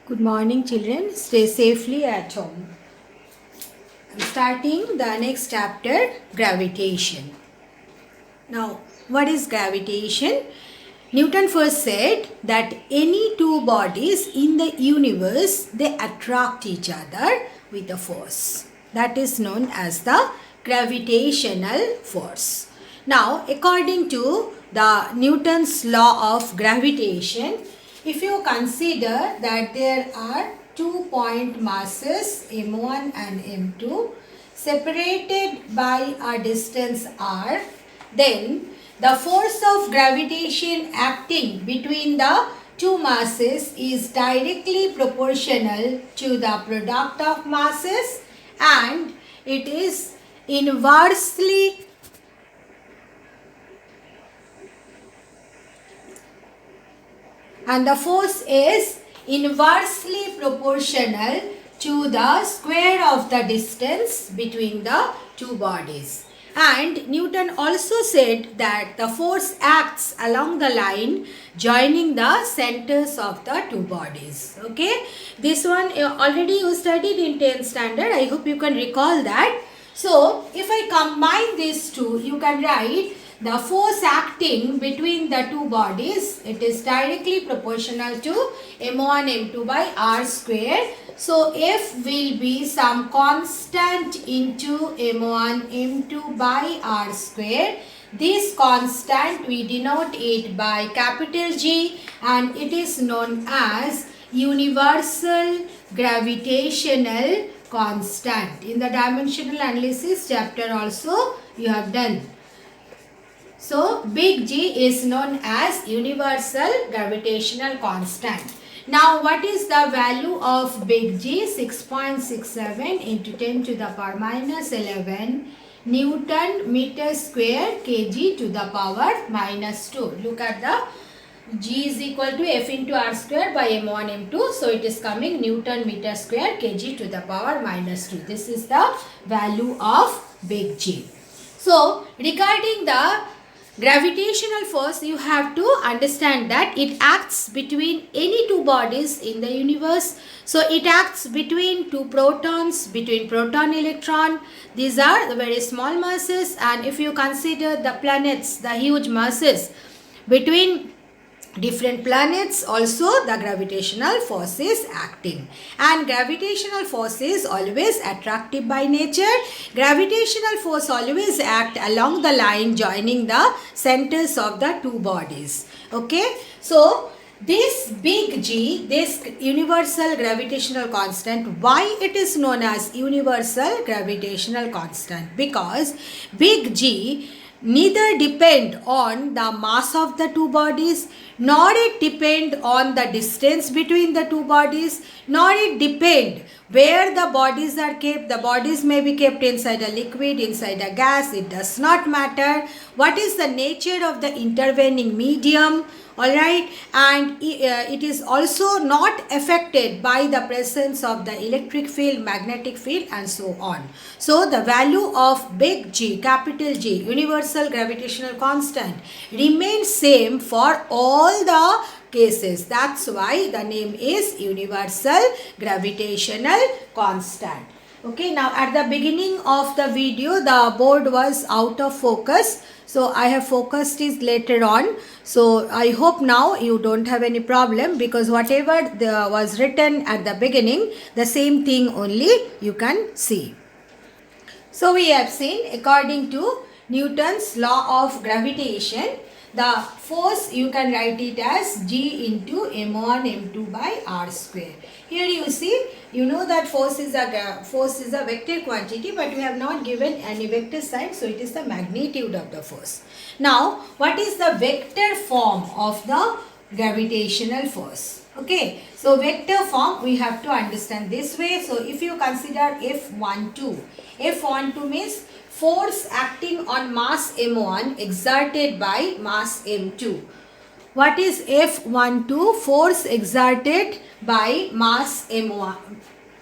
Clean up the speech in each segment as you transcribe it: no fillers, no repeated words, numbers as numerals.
Good morning, children. Stay safely at home. I'm starting the next chapter, gravitation. Now, what is gravitation? Newton first said that any two bodies in the universe, they attract each other with a force. That is known as the gravitational force. Now, according to the Newton's law of gravitation, if you consider that there are 2 point masses m1 and m2 separated by a distance r, then the force of gravitation acting between the two masses is directly proportional to the product of masses, and it is inversely and the force is inversely proportional to the square of the distance between the two bodies. And Newton also said that the force acts along the line joining the centers of the two bodies. Okay, this one already you studied in 10th standard. I hope you can recall that. So if I combine these two, you can write the force acting between the two bodies, it is directly proportional to m1 m2 by r square. So F will be some constant into m1 m2 by r square. This constant we denote it by capital G, and it is known as universal gravitational constant. In the dimensional analysis chapter also you have done. So, big G is known as universal gravitational constant. Now, what is the value of big G? 6.67 into 10 to the power minus 11 Newton meter square kg to the power minus 2. Look at the G is equal to F into R square by M1 M2. So, it is coming Newton meter square kg to the power minus 2. This is the value of big G. So, regarding the gravitational force, you have to understand that it acts between any two bodies in the universe. So it acts between two protons, between proton electron. These are the very small masses, and if you consider the planets, the huge masses between different planets, also the gravitational force is acting, and gravitational force is always attractive by nature. Gravitational force always act along the line joining the centers of the two bodies. Okay, so this big G, this universal gravitational constant, why it is known as universal gravitational constant? Because big G neither depend on the mass of the two bodies, nor it depend on the distance between the two bodies, nor it depend where the bodies are kept. The bodies may be kept inside a liquid, inside a gas, it does not matter. What is the nature of the intervening medium? Alright, and it is also not affected by the presence of the electric field, magnetic field, and so on. So the value of big G, capital G, universal gravitational constant, remains same for all the cases. That's why the name is universal gravitational constant. Okay, now at the beginning of the video, the board was out of focus. So I have focused it later on. So I hope now you don't have any problem, because whatever was written at the beginning, the same thing only you can see. So we have seen, according to Newton's law of gravitation, the force you can write it as G into m1 m2 by r square. Here you see, you know that force is a vector quantity, but we have not given any vector sign, so it is the magnitude of the force. Now, what is the vector form of the gravitational force? Okay, so vector form we have to understand this way. So if you consider F12 means force acting on mass m1 exerted by mass m2. What is F12? Force exerted by mass m1.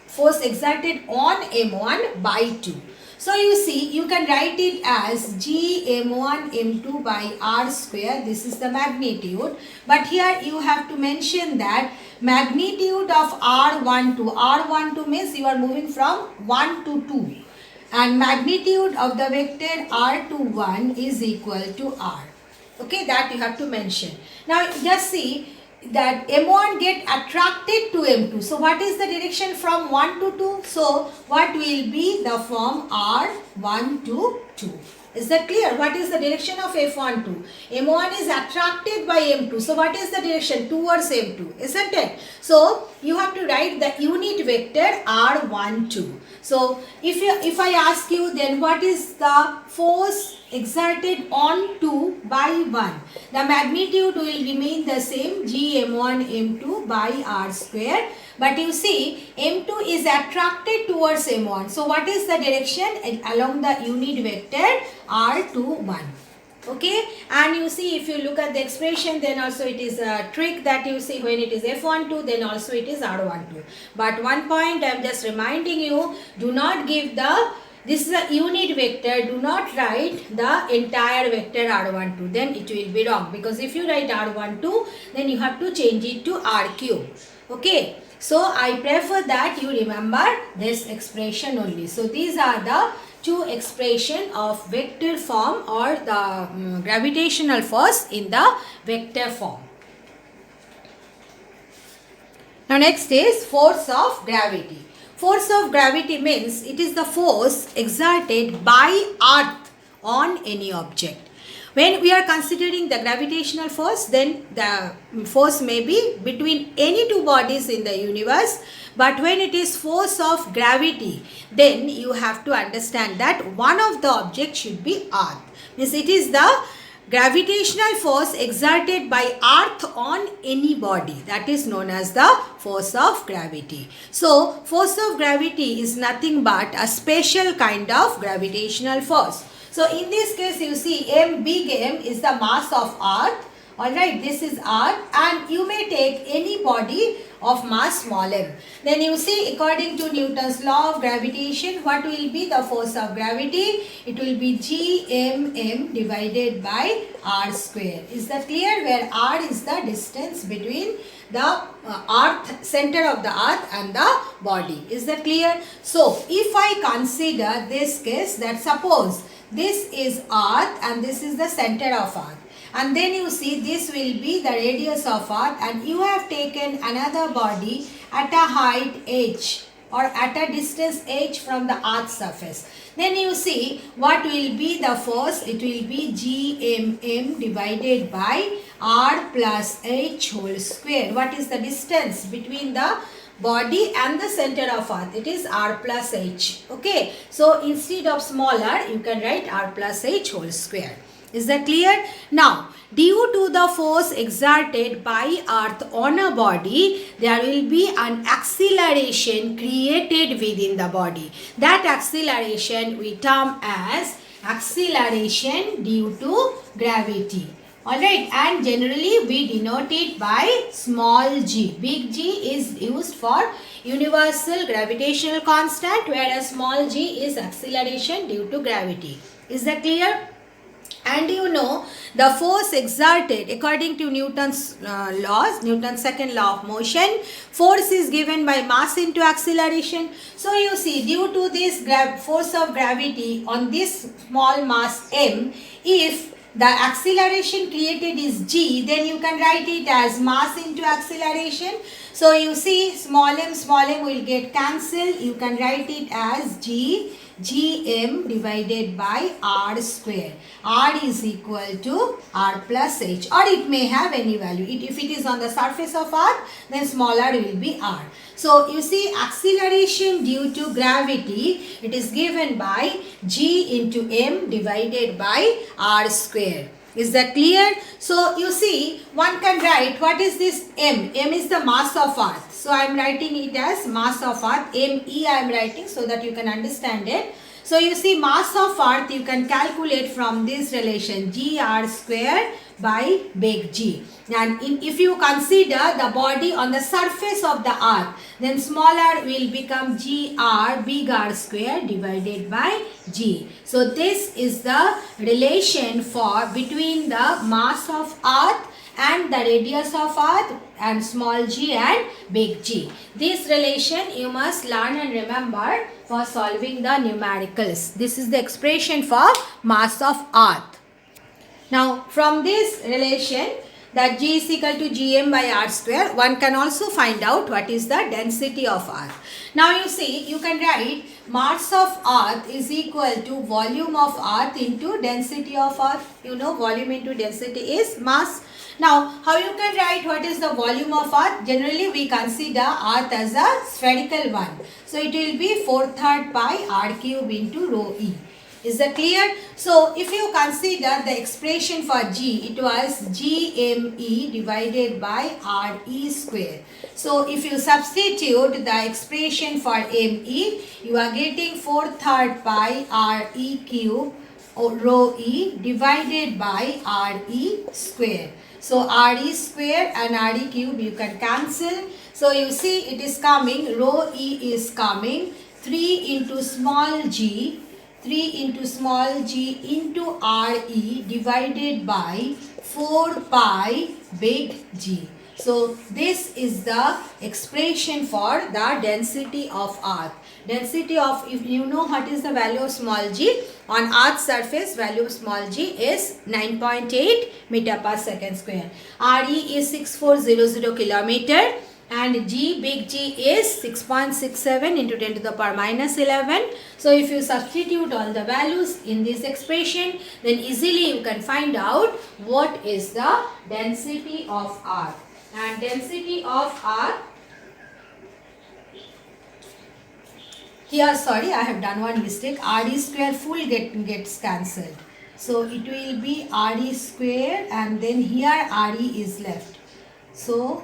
Force exerted on m1 by 2. So you see, you can write it as G m1 m2 by r square. This is the magnitude. But here you have to mention that magnitude of R12 means you are moving from 1 to 2. And magnitude of the vector R21 is equal to R. Okay, that you have to mention. Now just see that M1 get attracted to M2. So what is the direction from 1 to 2? So what will be the form R1 to 2? Is that clear? What is the direction of F12? M1 is attracted by M2. So what is the direction? Towards M2. Isn't it? So you have to write the unit vector R12. So if I ask you, then what is the force exerted on 2 by 1? The magnitude will remain the same, G m1 m2 by r square. But you see, m2 is attracted towards m1. So what is the direction along the unit vector r21? Okay, and you see, if you look at the expression, then also it is a trick that you see when it is f12, then also it is r12. But one point I am just reminding you, do not give this is a unit vector, do not write the entire vector r12, then it will be wrong, because if you write r12, then you have to change it to r cube. Okay, so I prefer that you remember this expression only. So these are the two expression of vector form or the gravitational force in the vector form. Now next is force of gravity. Force of gravity means it is the force exerted by earth on any object. When we are considering the gravitational force, then the force may be between any two bodies in the universe. But when it is force of gravity, then you have to understand that one of the objects should be earth. Means it is the gravitational force exerted by earth on any body, that is known as the force of gravity. So force of gravity is nothing but a special kind of gravitational force. So in this case, you see, big M is the mass of earth. Alright, this is earth, and you may take any body of mass small m. Then you see, according to Newton's law of gravitation, what will be the force of gravity? It will be Gmm divided by r square. Is that clear? Where r is the distance between the earth, center of the earth and the body. Is that clear? So if I consider this case, that suppose this is earth and this is the center of earth. And then you see, this will be the radius of earth, and you have taken another body at a height h or at a distance h from the earth's surface. Then you see, what will be the force? It will be Gmm divided by r plus h whole square. What is the distance between the body and the center of earth? It is r plus h. Okay, so instead of smaller, you can write r plus h whole square. Is that clear? Now, due to the force exerted by earth on a body, there will be an acceleration created within the body. That acceleration we term as acceleration due to gravity. Alright, and generally we denote it by small g. Big G is used for universal gravitational constant, whereas small g is acceleration due to gravity. Is that clear? And you know, the force exerted according to Newton's laws, Newton's second law of motion, force is given by mass into acceleration. So you see, due to this force of gravity on this small mass m, if the acceleration created is g, then you can write it as mass into acceleration. So you see, small m will get cancelled. You can write it as Gm divided by r square. R is equal to r plus h, or it may have any value. If it is on the surface of r, then smaller will be r. So you see, acceleration due to gravity, it is given by g into m divided by r square. Is that clear? So you see, one can write, what is this m? M is the mass of earth. So I am writing it as mass of earth. Me I am writing so that you can understand it. So you see mass of earth you can calculate from this relation gr square by big G. And if you consider the body on the surface of the earth, then smaller will become gr big R square divided by G. So this is the relation for between the mass of earth and the radius of earth and small g and big G. This relation you must learn and remember for solving the numericals. This is the expression for mass of earth. Now from this relation that G is equal to Gm by R square, one can also find out what is the density of earth. Now you see, you can write mass of earth is equal to volume of earth into density of earth. You know, volume into density is mass. Now, how you can write what is the volume of earth? Generally, we consider earth as a spherical one. So, it will be 4/3 pi r cube into rho e. Is that clear? So, if you consider the expression for G, it was Gme divided by Re square. So, if you substitute the expression for Me, you are getting 4/3 pi Re cube rho e divided by Re square. So, Re square and Re cube you can cancel. So, you see it is coming, rho e is coming 3 into small g 3 into small g into Re divided by 4 pi big G. So, this is the expression for the density of earth. Density of, if you know what is the value of small g, on earth's surface value of small g is 9.8 meter per second square. Re is 6400 kilometer. And G, big G is 6.67 into 10 to the power minus 11. So, if you substitute all the values in this expression, then easily you can find out what is the density of earth. And density of earth, here sorry I have done one mistake, Re square full gets cancelled. So, it will be Re square and then here Re is left. So,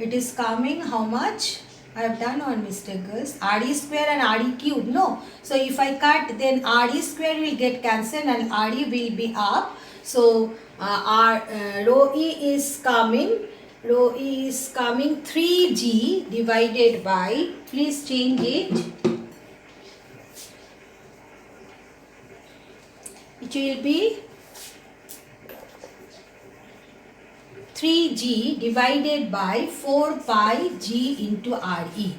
it is coming how much? I have done one mistake girls. Re square and Re cube. No. So if I cut, then Re square will get cancelled and Re will be up. So rho e is coming. Rho e is coming 3g divided by. Please change it. It will be 3g divided by 4 pi g into Re.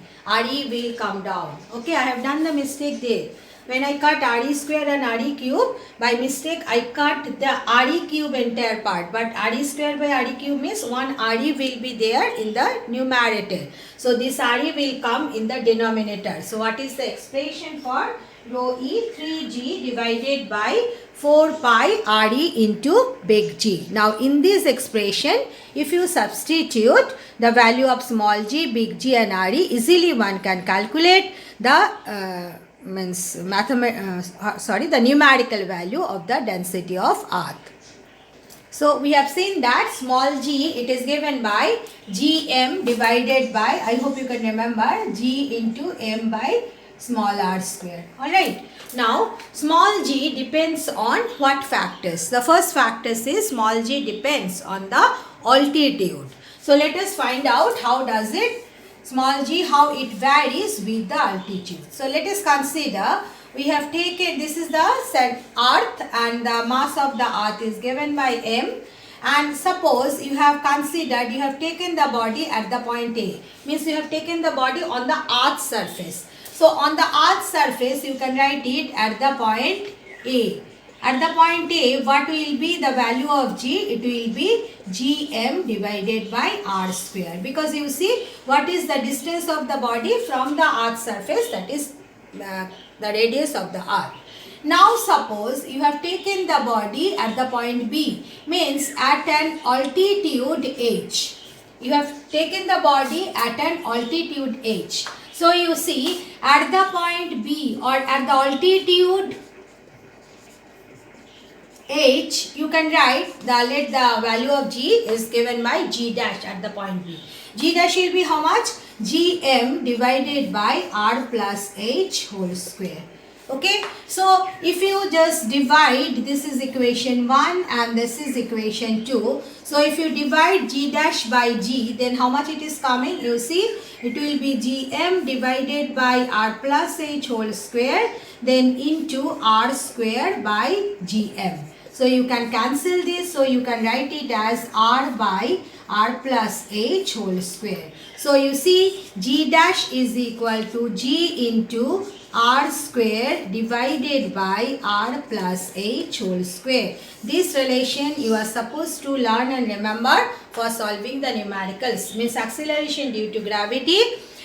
Re will come down. Okay, I have done the mistake there. When I cut Re square and Re cube, by mistake I cut the Re cube entire part. But Re square by Re cube means one Re will be there in the numerator. So this Re will come in the denominator. So what is the expression for rho e? 3g divided by 4 pi Re into big G. Now in this expression, if you substitute the value of small g, big G and Re, easily one can calculate the the numerical value of the density of earth. So we have seen that small g, it is given by Gm divided by, I hope you can remember, G into m by small r square. Alright. Now, small g depends on what factors? The first factors is small g depends on the altitude. So, let us find out how does it, small g, how it varies with the altitude. So, let us consider, we have taken, this is the earth and the mass of the earth is given by m. And suppose you have considered, you have taken the body at the point A. Means you have taken the body on the earth's surface. So, on the earth's surface, you can write it at the point A. At the point A, what will be the value of G? It will be Gm divided by R square. Because you see, what is the distance of the body from the earth's surface? That is the radius of the earth. Now, suppose you have taken the body at the point B. Means at an altitude h. You have taken the body at an altitude h. So, you see, at the point B or at the altitude h, you can write let the value of G is given by G dash at the point B. G dash will be how much? Gm divided by R plus h whole square. Okay, so if you just divide, this is equation 1 and this is equation 2. So if you divide g dash by g, then how much it is coming? You see, it will be gm divided by r plus h whole square, then into r square by gm. So you can cancel this, so you can write it as r by r plus h whole square. So you see, g dash is equal to g into r square divided by r plus h whole square. This relation you are supposed to learn and remember for solving the numericals. Means acceleration due to gravity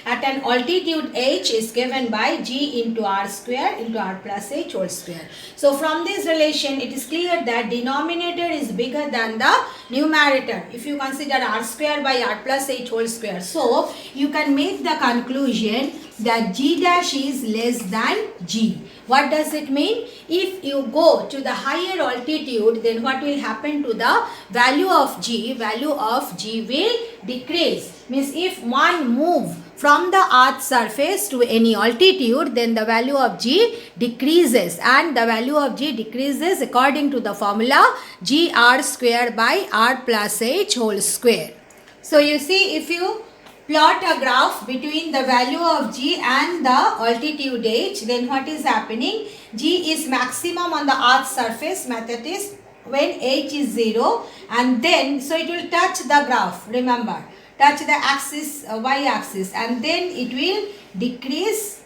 at an altitude h is given by g into r square into r plus h whole square. So from this relation, it is clear that denominator is bigger than the numerator. If you consider r square by r plus h whole square, so you can make the conclusion that g dash is less than g. What does it mean? If you go to the higher altitude, then what will happen to the value of g? Value of g will decrease. Means if one move from the earth's surface to any altitude, then the value of g decreases, and the value of g decreases according to the formula g r square by r plus h whole square. So you see, if you plot a graph between the value of g and the altitude h, then what is happening? G is maximum on the earth's surface, method is when h is 0, and then so it will touch the graph, remember, touch the axis, y-axis, and then it will decrease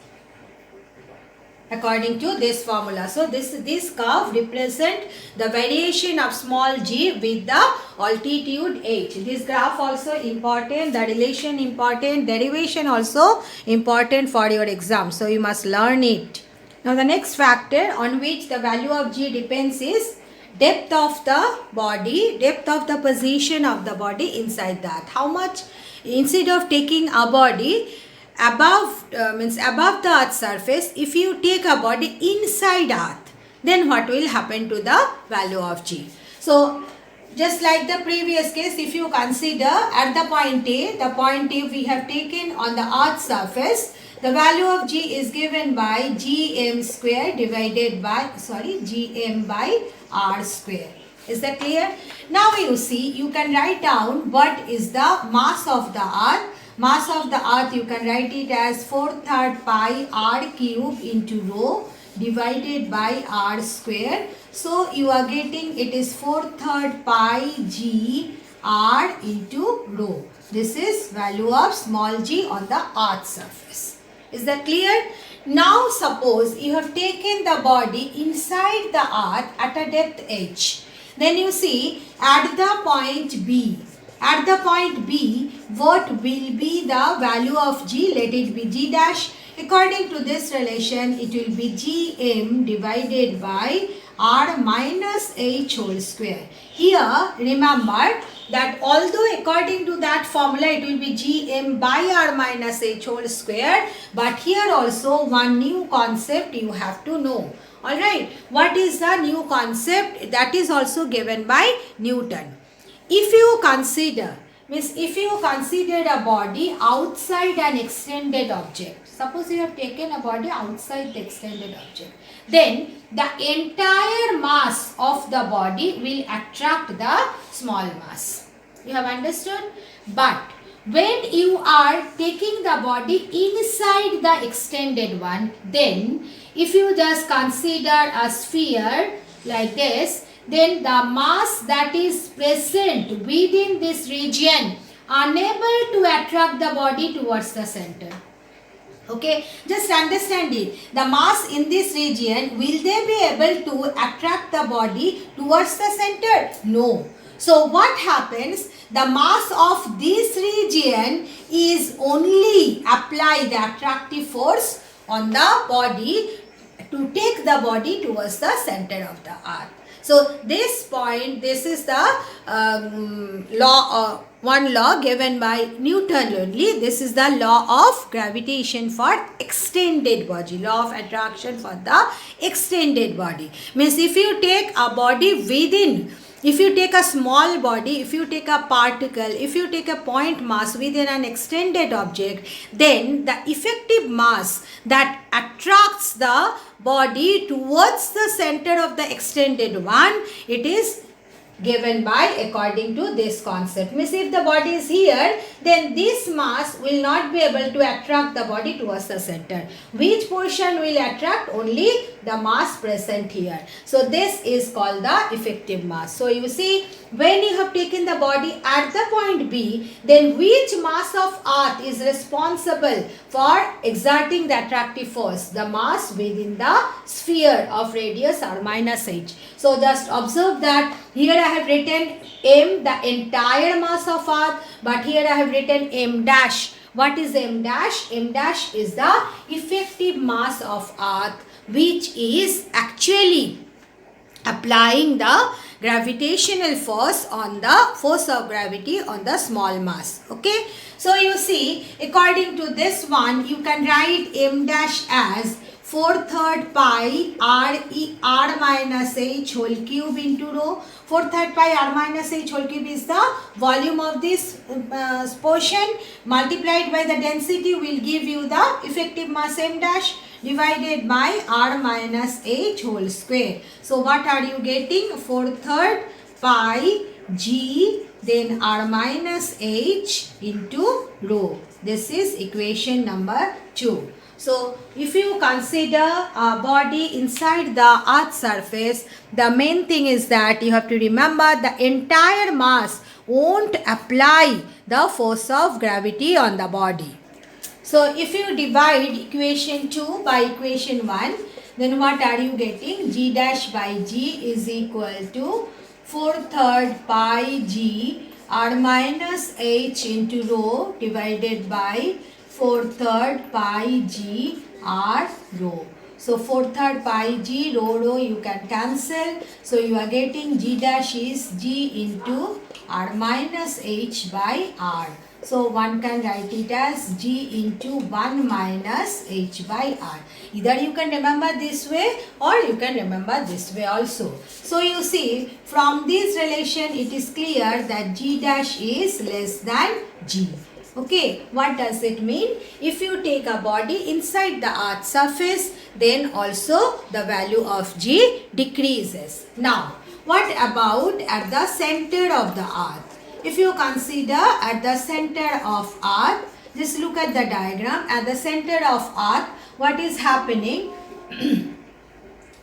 according to this formula. So this curve represent the variation of small g with the altitude h. This graph also important, the relation important, derivation also important for your exam. So you must learn it. Now the next factor on which the value of g depends is depth of the body, depth of the position of the body inside that. How much, instead of taking a body above, above the earth's surface, if you take a body inside earth, then what will happen to the value of g? So just like the previous case, if you consider at the point A we have taken on the earth's surface, the value of g is given by gm square divided by, gm by r square. Is that clear? Now you see, you can write down what is the mass of the earth. Mass of the earth, you can write it as 4/3 pi r cube into rho divided by r square. So you are getting, it is 4/3 pi g r into rho. This is value of small g on the earth's surface. Is that clear? Now suppose you have taken the body inside the earth at a depth h. Then you see, at the point B, what will be the value of g? Let it be g dash. According to this relation, it will be gm divided by r minus h whole square. Here, remember that although according to that formula, it will be gm by r minus h whole square, but here also one new concept you have to know. Alright, what is the new concept? That is also given by Newton. If you consider a body outside an extended object, suppose you have taken a body outside the extended object, then the entire mass of the body will attract the small mass. You have understood? But when you are taking the body inside the extended one, then if you just consider a sphere like this, then the mass that is present within this region unable to attract the body towards the center. Okay, just understand it. The mass in this region, will they be able to attract the body towards the center? No. So what happens? The mass of this region is only apply the attractive force on the body to take the body towards the center of the earth. So this point, this is the one law given by Newton only. This is the law of gravitation for extended body, law of attraction for the extended body. Means if you take a body within if you take a small body, if you take a particle, if you take a point mass within an extended object, then the effective mass that attracts the body towards the center of the extended one, it is given by according to this concept. Means if the body is here, then this mass will not be able to attract the body towards the center. Which portion will attract? Only the mass present here. So this is called the effective mass. So you see, when you have taken the body at the point B, then which mass of earth is responsible for exerting the attractive force? The mass within the sphere of radius r minus h. So just observe that here I have written m, the entire mass of earth, but here I have written m dash. What is m dash? M dash is the effective mass of earth, which is actually applying the gravitational force on the force of gravity on the small mass. Okay, so you see, according to this one, you can write m dash as 4/3 pi r minus h whole cube into rho. 4/3 pi r minus h whole cube is the volume of this portion, multiplied by the density will give you the effective mass m dash, divided by r minus h whole square. So what are you getting? 4/3 pi g then r minus h into rho. This is equation number 2. So if you consider a body inside the earth's surface, the main thing is that you have to remember the entire mass won't apply the force of gravity on the body. So if you divide equation 2 by equation 1, then what are you getting? G dash by G is equal to 4/3 pi G r minus h into rho divided by 4/3 pi G r rho. So 4/3 pi G rho you can cancel. So you are getting G dash is G into r minus h by r. So one can write it as G into 1 minus h by r. Either you can remember this way or you can remember this way also. So you see, from this relation it is clear that G dash is less than G. Okay, what does it mean? If you take a body inside the earth's surface, then also the value of G decreases. Now, what about at the center of the earth? If you consider at the center of earth, just look at the diagram. At the center of earth, what is happening?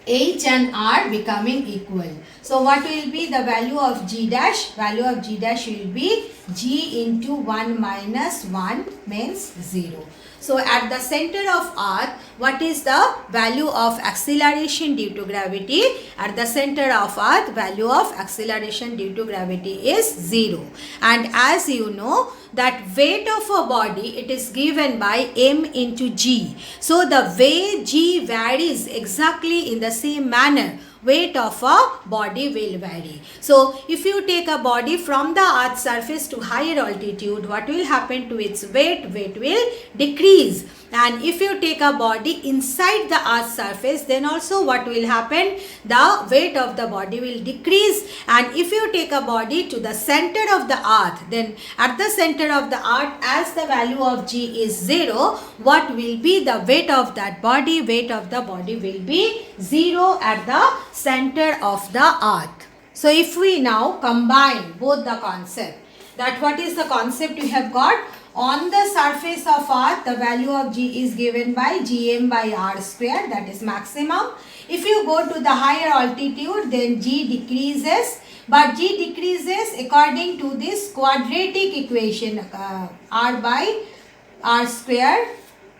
H and R becoming equal. So what will be the value of G dash? Value of G dash will be G into 1 minus 1 means 0. So at the center of earth, what is the value of acceleration due to gravity? At the center of earth, value of acceleration due to gravity is 0. And as you know, that weight of a body, it is given by m into g. So the way g varies exactly in the same manner, weight of a body will vary. So if you take a body from the earth's surface to higher altitude, what will happen to its weight? Weight will decrease. And if you take a body inside the earth's surface, then also what will happen? The weight of the body will decrease. And if you take a body to the center of the earth, then at the center of the earth, as the value of G is 0, what will be the weight of that body? Weight of the body will be 0 at the center of the earth. So if we now combine both the concept, that what is the concept we have got? On the surface of earth, the value of G is given by Gm by r square, that is maximum. If you go to the higher altitude, then G decreases. But G decreases according to this quadratic equation, r by r square,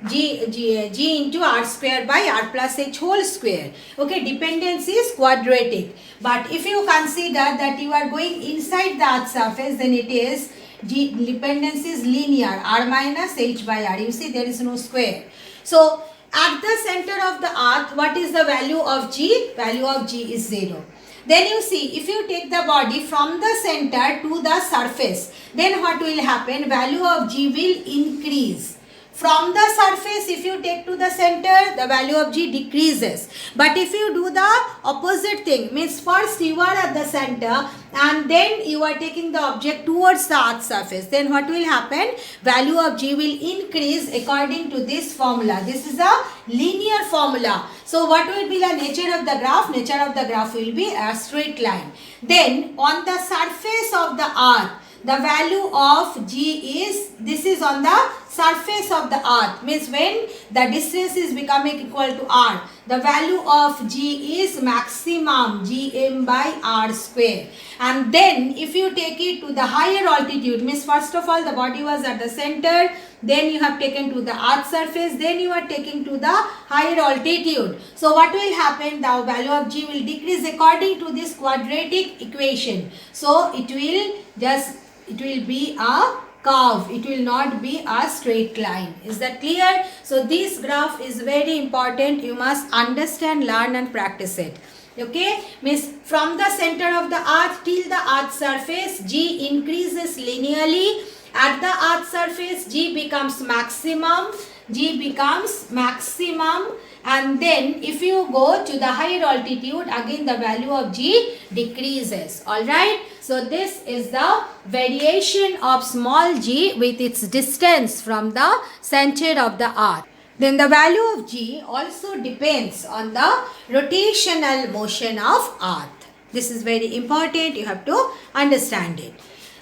G into r square by r plus h whole square. Okay, dependence is quadratic. But if you consider that you are going inside the earth's surface, then it is G dependence is linear, r minus h by r. You see, there is no square. So at the center of the earth, what is the value of G? Value of G is 0. Then you see, if you take the body from the center to the surface, then what will happen? Value of G will increase. from the surface, if you take to the center, the value of G decreases. But if you do the opposite thing, means first you are at the center and then you are taking the object towards the earth surface, then what will happen? Value of G will increase according to this formula. This is a linear formula. So what will be the nature of the graph? Nature of the graph will be a straight line. Then on the surface of the earth, the value of G is, this is on the surface of the earth, means when the distance is becoming equal to R, the value of G is maximum Gm by R square. And then if you take it to the higher altitude, means first of all the body was at the center, then you have taken to the earth surface, then you are taking to the higher altitude. So what will happen? The value of G will decrease according to this quadratic equation. So it will be a curve. It will not be a straight line. Is that clear? So this graph is very important. You must understand, learn and practice it. Okay, means from the center of the earth till the earth surface, G increases linearly. At the earth surface, G becomes maximum. And then if you go to the higher altitude, again the value of G decreases. Alright. So this is the variation of small g with its distance from the center of the earth. Then the value of G also depends on the rotational motion of earth. This is very important. You have to understand it.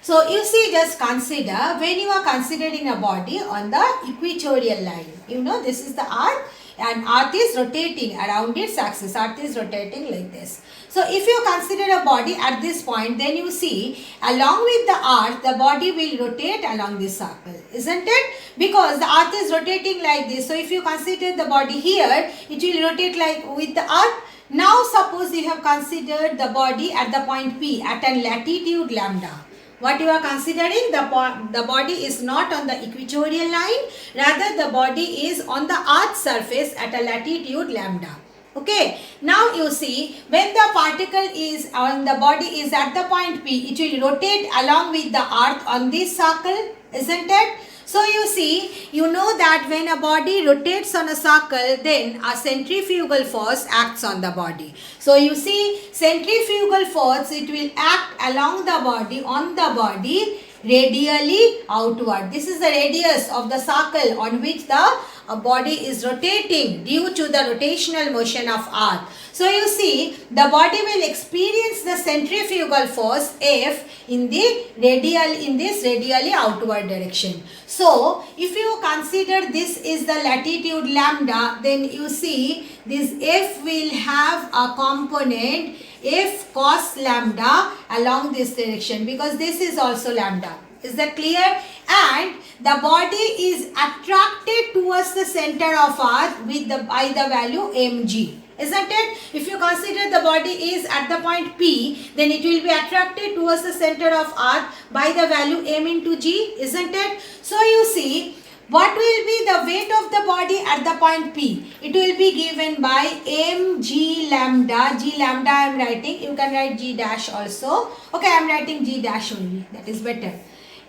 So you see, just consider when you are considering a body on the equatorial line. You know, this is the earth and earth is rotating around its axis. Earth is rotating like this. So if you consider a body at this point, then you see along with the earth, the body will rotate along this circle, isn't it? Because the earth is rotating like this. So if you consider the body here, it will rotate like with the earth. Now suppose you have considered the body at the point P at a latitude lambda. What you are considering, the body is not on the equatorial line, rather the body is on the earth surface at a latitude lambda. Okay, now you see when the particle is on the body is at the point P, it will rotate along with the earth on this circle, isn't it? So you see, you know that when a body rotates on a circle, then a centrifugal force acts on the body. So you see, centrifugal force, it will act along the body, on the body, radially outward. This is the radius of the circle on which the body is rotating due to the rotational motion of earth. So you see, the body will experience the centrifugal force F in this radially outward direction. So if you consider this is the latitude lambda, then you see this F will have a component F cos lambda along this direction, because this is also lambda. Is that clear? And the body is attracted towards the center of earth by the value mg. Isn't it? If you consider the body is at the point P, then it will be attracted towards the center of earth by the value m into g. Isn't it? So you see, what will be the weight of the body at the point P? It will be given by mg lambda. G lambda I am writing. You can write g dash also. Okay, I am writing g dash only. That is better.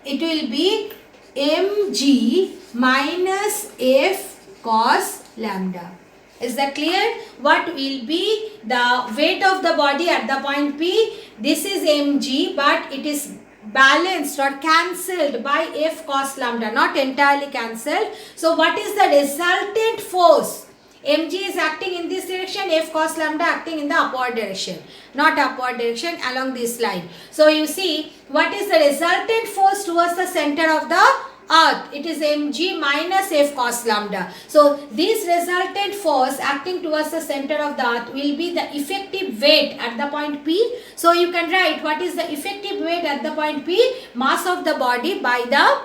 It will be mg minus f cos lambda. Is that clear? What will be the weight of the body at the point P? This is mg, but it is balanced or cancelled by f cos lambda, not entirely cancelled. So what is the resultant force? mg is acting in this direction, f cos lambda acting in the upward direction, not upward direction, along this line. So you see, what is the resultant force towards the center of the earth? It is mg minus f cos lambda. So this resultant force acting towards the center of the earth will be the effective weight at the point P. So you can write what is the effective weight at the point P? Mass of the body by the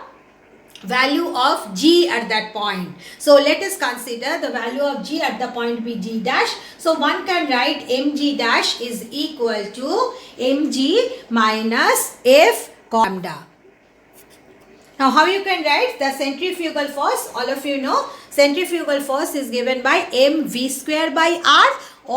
value of g at that point. So let us consider the value of g at the point P, g dash. So one can write mg dash is equal to mg minus f cos lambda. Now how you can write the centrifugal force? All of you know centrifugal force is given by mv square by r,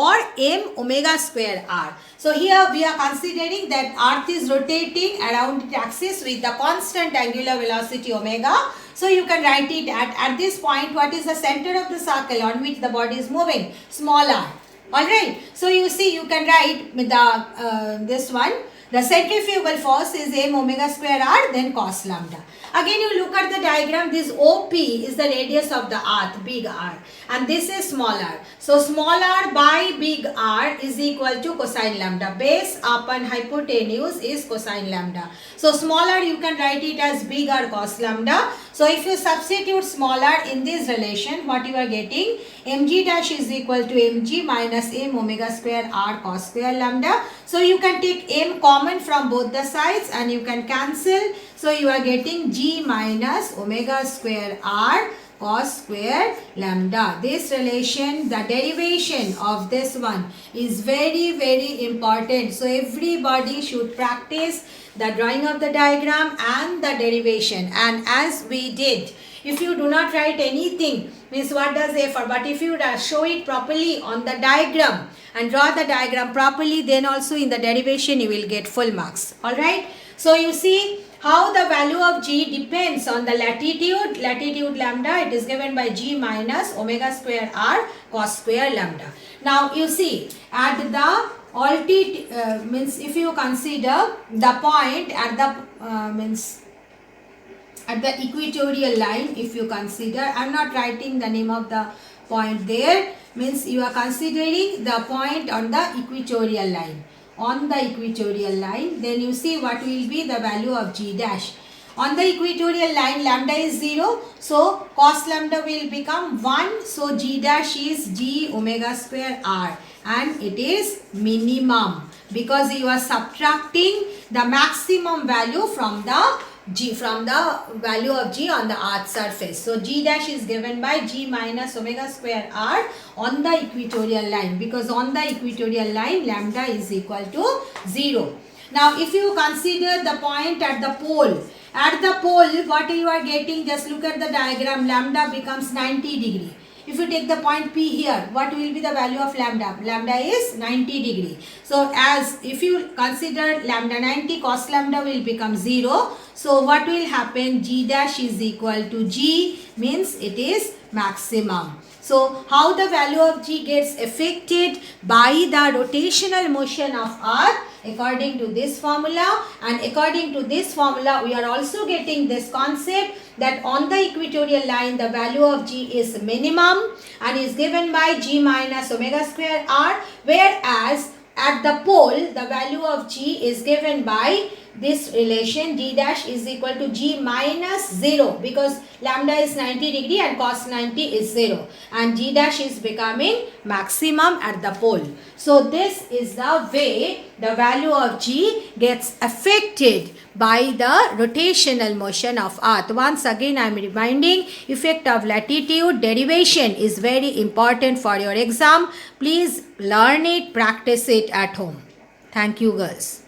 or m omega square r. So here we are considering that earth is rotating around its axis with the constant angular velocity omega. So you can write it at this point, what is the center of the circle on which the body is moving? Small r. Alright. So you see, you can write with the this one. The centrifugal force is m omega square r, then cos lambda. Again, you look at the diagram, this OP is the radius of the earth, big R, and this is small r. So small r by big R is equal to cosine lambda. Base upon hypotenuse is cosine lambda. So small r you can write it as big R cos lambda. So if you substitute small r in this relation, what you are getting? Mg dash is equal to mg minus m omega square r cos square lambda. So you can take m common from both the sides and you can cancel. So you are getting g minus omega square r cos square lambda. This relation, the derivation of this one is very, very important. So everybody should practice the drawing of the diagram and the derivation. And as we did, if you do not write anything, means what does A for? But if you show it properly on the diagram and draw the diagram properly, then also in the derivation you will get full marks. Alright. So you see how the value of G depends on the latitude. Latitude lambda, it is given by G minus omega square R cos square lambda. Now you see at the altitude, means if you consider the point at the means at the equatorial line, if you consider, I am not writing the name of the point there, means you are considering the point on the equatorial line. On the equatorial line, then you see what will be the value of G dash. On the equatorial line, lambda is 0, so cos lambda will become 1, so G dash is G omega square R, and it is minimum because you are subtracting the maximum value from the G, from the value of G on the earth surface. So G dash is given by G minus omega square R on the equatorial line, because on the equatorial line lambda is equal to 0. Now if you consider the point at the pole, what you are getting, just look at the diagram, lambda becomes 90 degree. If you take the point P here, what will be the value of lambda? Lambda is 90 degree. So as if you consider lambda 90, cos lambda will become 0. So what will happen? G dash is equal to G, means it is maximum. So how the value of G gets affected by the rotational motion of earth? According to this formula, and according to this formula we are also getting this concept that on the equatorial line the value of G is minimum and is given by G minus omega square R, whereas at the pole the value of G is given by this relation, G dash is equal to G minus 0, because lambda is 90 degree and cos 90 is 0, and G dash is becoming maximum at the pole. So this is the way the value of G gets affected by the rotational motion of earth. Once again I am reminding, effect of latitude derivation is very important for your exam. Please learn it, practice it at home. Thank you girls.